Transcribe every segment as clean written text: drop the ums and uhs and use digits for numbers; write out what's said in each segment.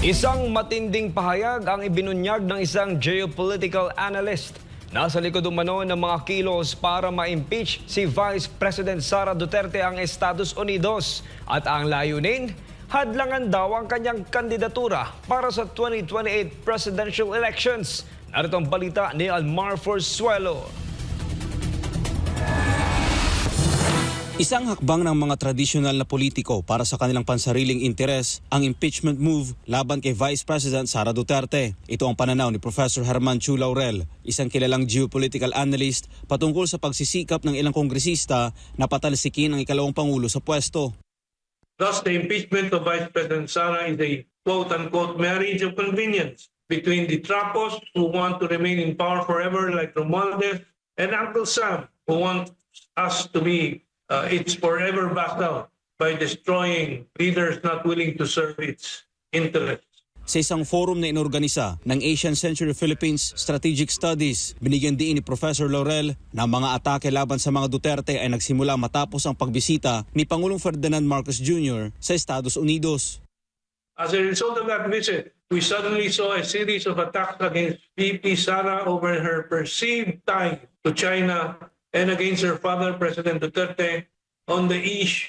Isang matinding pahayag ang ibinunyag ng isang geopolitical analyst. Nasa likod umano ng mga kilos para ma-impeach si Vice President Sara Duterte ang Estados Unidos. At ang layunin, hadlangan daw ang kanyang kandidatura para sa 2028 presidential elections. Narito ang balita ni Almar Forzuelo. Isang hakbang ng mga tradisyonal na politiko para sa kanilang pansariling interes ang impeachment move laban kay Vice President Sara Duterte. Ito ang pananaw ni Professor German Chu Laurel, isang kilalang geopolitical analyst patungkol sa pagsisikap ng ilang kongresista na patalsikin ang ikalawang pangulo sa pwesto. Thus, the impeachment of Vice President Sara is a quote-unquote marriage of convenience between the Trapos, who want to remain in power forever like Romualdez, and Uncle Sam, who wants us to be its forever vassal by destroying leaders not willing to serve its interests. Sa isang forum na inorganisa ng Asian Century Philippines Strategic Studies, binigyan din ni Professor Laurel na mga atake laban sa mga Duterte ay nagsimula matapos ang pagbisita ni Pangulong Ferdinand Marcos Jr. sa Estados Unidos. As a result of that visit, we suddenly saw a series of attacks against VP Sara over her perceived tie to China and against her father, President Duterte, on the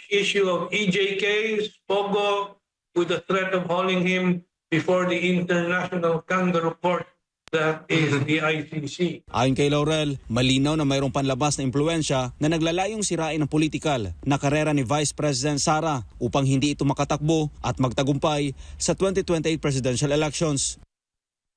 issue of EJK's Pogo, with the threat of hauling him before the International Kangaroo Court, that is the ICC. Ayon kay Laurel, malinaw na mayroong panlabas na impluensya na naglalayong sirain ang politikal na karera ni Vice President Sara upang hindi ito makatakbo at magtagumpay sa 2028 presidential elections.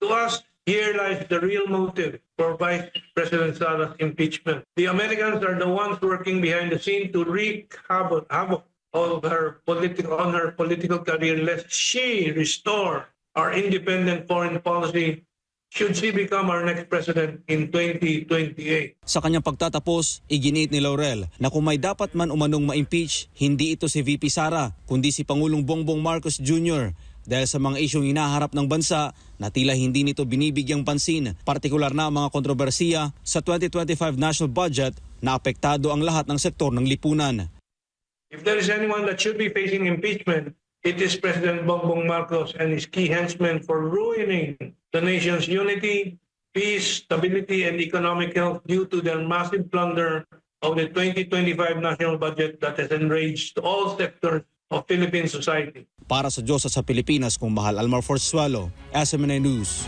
To us, here lies the real motive for Vice President Sara's impeachment. The Americans are the ones working behind the scene to wreak havoc on her political career, lest she restore our independent foreign policy should she become our next president in 2028. Sa kanyang pagtatapos, iginit ni Laurel na kung may dapat man umanong ma-impeach, hindi ito si VP Sara, kundi si Pangulong Bongbong Marcos Jr. dahil sa mga isyong hinaharap ng bansa na tila hindi nito binibigyang pansin, partikular na mga kontrobersiya sa 2025 national budget na apektado ang lahat ng sektor ng lipunan. If there is anyone that should be facing impeachment, it is President Bongbong Marcos and his key henchmen for ruining the nation's unity, peace, stability, and economic health due to their massive plunder of the 2025 national budget that has enraged all sectors of Philippine society. Para sa Diyos at sa Pilipinas, kung mahal Almar Forzuelo, SMNA News.